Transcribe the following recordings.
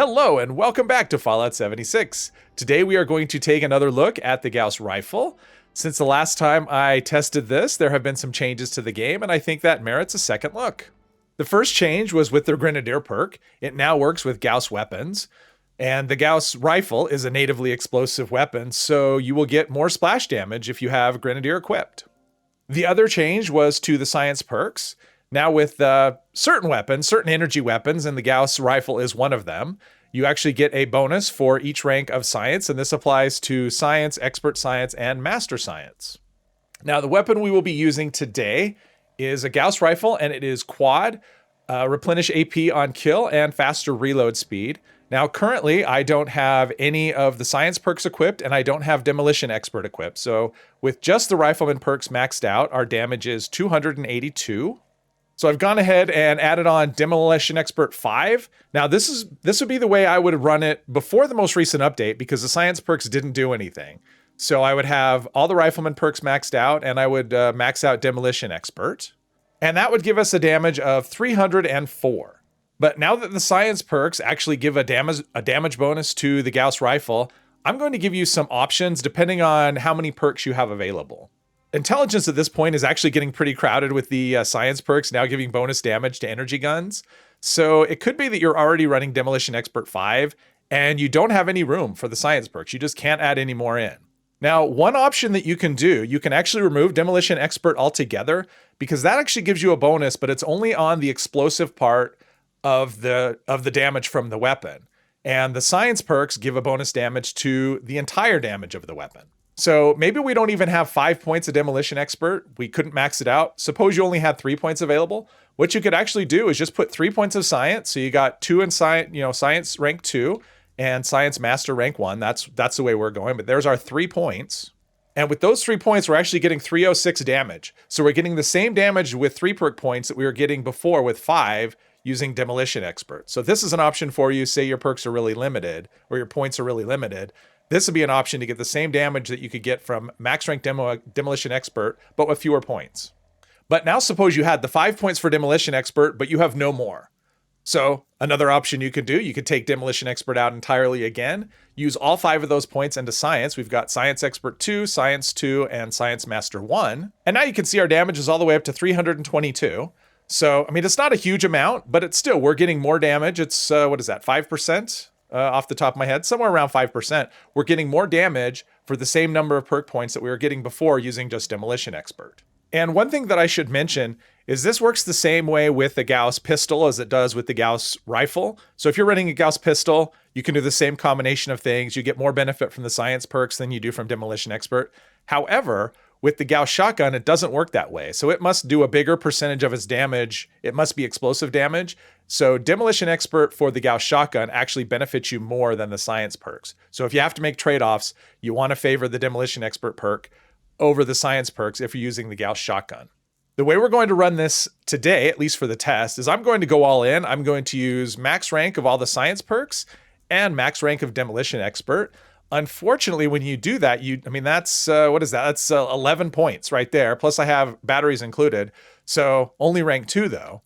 Hello and welcome back to Fallout 76. Today we are going to take another look at the Gauss rifle. Since the last time I tested this, there have been some changes to the game, and I think that merits a second look. The first change was with the Grenadier perk. It now works with Gauss weapons, and the Gauss rifle is a natively explosive weapon, so you will get more splash damage if you have Grenadier equipped. The other change was to the science perks. Now with certain weapons, certain energy weapons, and the Gauss rifle is one of them, you actually get a bonus for each rank of science, and this applies to science, expert science, and master science. Now the weapon we will be using today is a Gauss rifle, and it is quad, replenish AP on kill, and faster reload speed. Now currently I don't have any of the science perks equipped, and I don't have Demolition Expert equipped. So with just the rifleman perks maxed out, our damage is 282. So I've gone ahead and added on Demolition Expert 5. Now this would be the way I would run it before the most recent update, because the science perks didn't do anything. So I would have all the rifleman perks maxed out, and I would max out Demolition Expert. And that would give us a damage of 304. But now that the science perks actually give a damage bonus to the Gauss rifle, I'm going to give you some options depending on how many perks you have available. Intelligence at this point is actually getting pretty crowded with the science perks now giving bonus damage to energy guns. So it could be that you're already running Demolition Expert 5 and you don't have any room for the science perks. You just can't add any more in. Now, one option that you can do, you can actually remove Demolition Expert altogether, because that actually gives you a bonus, but it's only on the explosive part of the damage from the weapon. And the science perks give a bonus damage to the entire damage of the weapon. So maybe we don't even have 5 points of Demolition Expert. We couldn't max it out. Suppose you only had 3 points available. What you could actually do is just put 3 points of science. So you got 2 in science, science rank 2 and science master rank 1. That's the way we're going. But there's our 3 points. And with those 3 points, we're actually getting 306 damage. So we're getting the same damage with 3 perk points that we were getting before with 5 using Demolition Expert. So this is an option for you. Say your perks are really limited or your points are really limited. This would be an option to get the same damage that you could get from max rank Demolition Expert, but with fewer points. But now suppose you had the 5 points for Demolition Expert, but you have no more. So another option you could do, you could take Demolition Expert out entirely again, use all 5 of those points into Science. We've got Science Expert 2, Science 2, and Science Master 1. And now you can see our damage is all the way up to 322. So, I mean, it's not a huge amount, but it's still, we're getting more damage. It's, what is that, 5%? Off the top of my head, somewhere around 5%. We're getting more damage for the same number of perk points that we were getting before using just Demolition Expert. And one thing that I should mention is this works the same way with the Gauss pistol as it does with the Gauss rifle. So if you're running a Gauss pistol, you can do the same combination of things. You get more benefit from the science perks than you do from Demolition Expert. However, with the Gauss shotgun, it doesn't work that way. So it must do a bigger percentage of its damage. It must be explosive damage. So Demolition Expert for the Gauss shotgun actually benefits you more than the science perks. So if you have to make trade-offs, you want to favor the Demolition Expert perk over the science perks if you're using the Gauss shotgun. The way we're going to run this today, at least for the test, is I'm going to go all in. I'm going to use max rank of all the science perks and max rank of Demolition Expert. Unfortunately, when you do that, that's, what is that? That's 11 points right there. Plus I have batteries included. So only rank 2 though.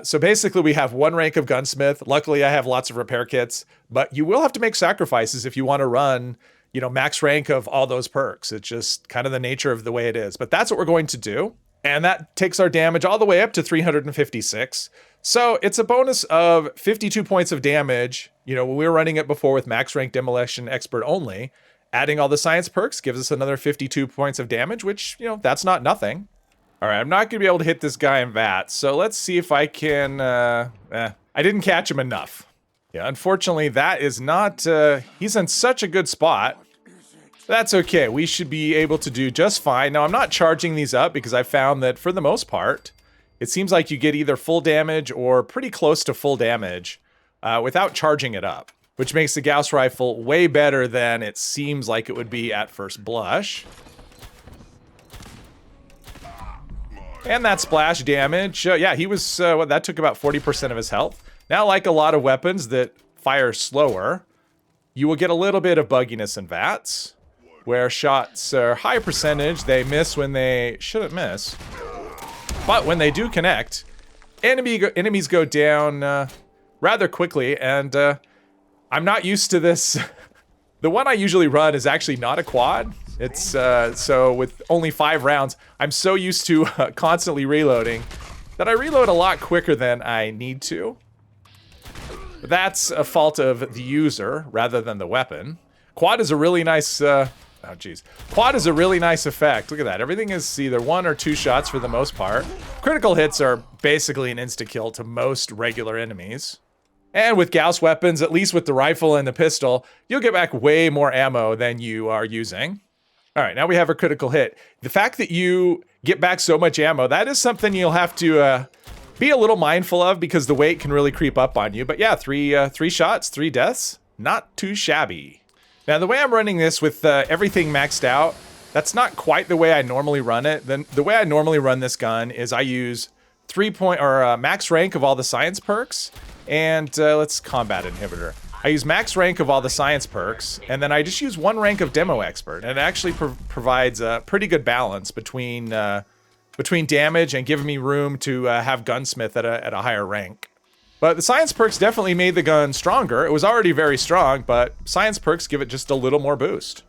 So basically we have 1 rank of gunsmith. Luckily I have lots of repair kits, but you will have to make sacrifices if you want to run, max rank of all those perks. It's just kind of the nature of the way it is, but that's what we're going to do. And that takes our damage all the way up to 356. So it's a bonus of 52 points of damage. When we were running it before with max rank Demolition Expert only, adding all the science perks gives us another 52 points of damage, which, that's not nothing. All right, I'm not going to be able to hit this guy in VAT. So let's see if I can, I didn't catch him enough. Yeah, unfortunately, that is not, he's in such a good spot. That's okay. We should be able to do just fine. Now, I'm not charging these up because I found that for the most part, it seems like you get either full damage or pretty close to full damage without charging it up, which makes the Gauss rifle way better than it seems like it would be at first blush. And that splash damage, yeah, he was, that took about 40% of his health. Now, like a lot of weapons that fire slower, you will get a little bit of bugginess in VATs, where shots are high percentage, they miss when they shouldn't miss. But when they do connect, enemies go down rather quickly, and I'm not used to this. The one I usually run is actually not a quad. It's so with only 5 rounds, I'm so used to constantly reloading that I reload a lot quicker than I need to. But that's a fault of the user rather than the weapon. Quad is a really nice, Quad is a really nice effect. Look at that. Everything is either 1 or 2 shots for the most part. Critical hits are basically an insta-kill to most regular enemies. And with Gauss weapons, at least with the rifle and the pistol, you'll get back way more ammo than you are using. All right, now we have a critical hit. The fact that you get back so much ammo, that is something you'll have to be a little mindful of because the weight can really creep up on you. But yeah, 3 shots, 3 deaths, not too shabby. Now, the way I'm running this with everything maxed out, that's not quite the way I normally run it. The way I normally run this gun is I use max rank of all the science perks, and let's combat inhibitor. I use max rank of all the science perks, and then I just use 1 rank of demo expert, and it actually provides a pretty good balance between damage and giving me room to have gunsmith at a higher rank. But the science perks definitely made the gun stronger. It was already very strong, but science perks give it just a little more boost.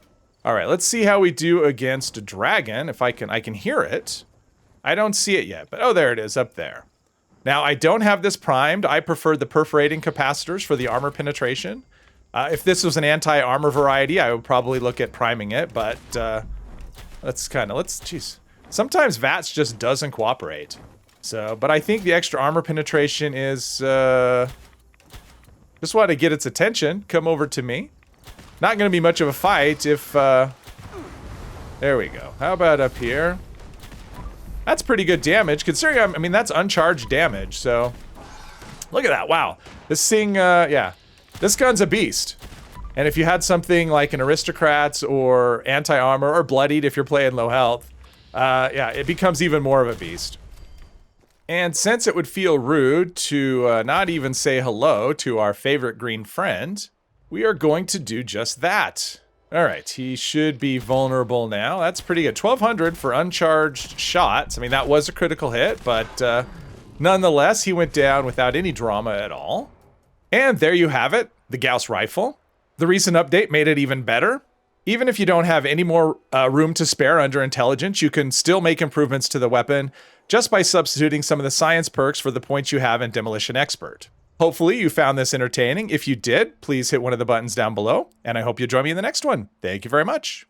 All right, let's see how we do against a dragon. If I can hear it. I don't see it yet, but oh, there it is up there. Now, I don't have this primed. I prefer the perforating capacitors for the armor penetration. If this was an anti-armor variety, I would probably look at priming it, but jeez. Sometimes VATS just doesn't cooperate. So, but I think the extra armor penetration is, just want to get its attention. Come over to me. Not going to be much of a fight if, there we go. How about up here? That's pretty good damage, considering, I mean, that's uncharged damage, so. Look at that, wow. This thing, yeah. This gun's a beast. And if you had something like an aristocrats or anti-armor or bloodied if you're playing low health, yeah, it becomes even more of a beast. And since it would feel rude to not even say hello to our favorite green friend, we are going to do just that. All right, he should be vulnerable now. That's pretty good. 1,200 for uncharged shots. I mean, that was a critical hit, but nonetheless, he went down without any drama at all. And there you have it, the Gauss rifle. The recent update made it even better. Even if you don't have any more room to spare under intelligence, you can still make improvements to the weapon just by substituting some of the science perks for the points you have in Demolition Expert. Hopefully you found this entertaining. If you did, please hit one of the buttons down below, and I hope you join me in the next one. Thank you very much.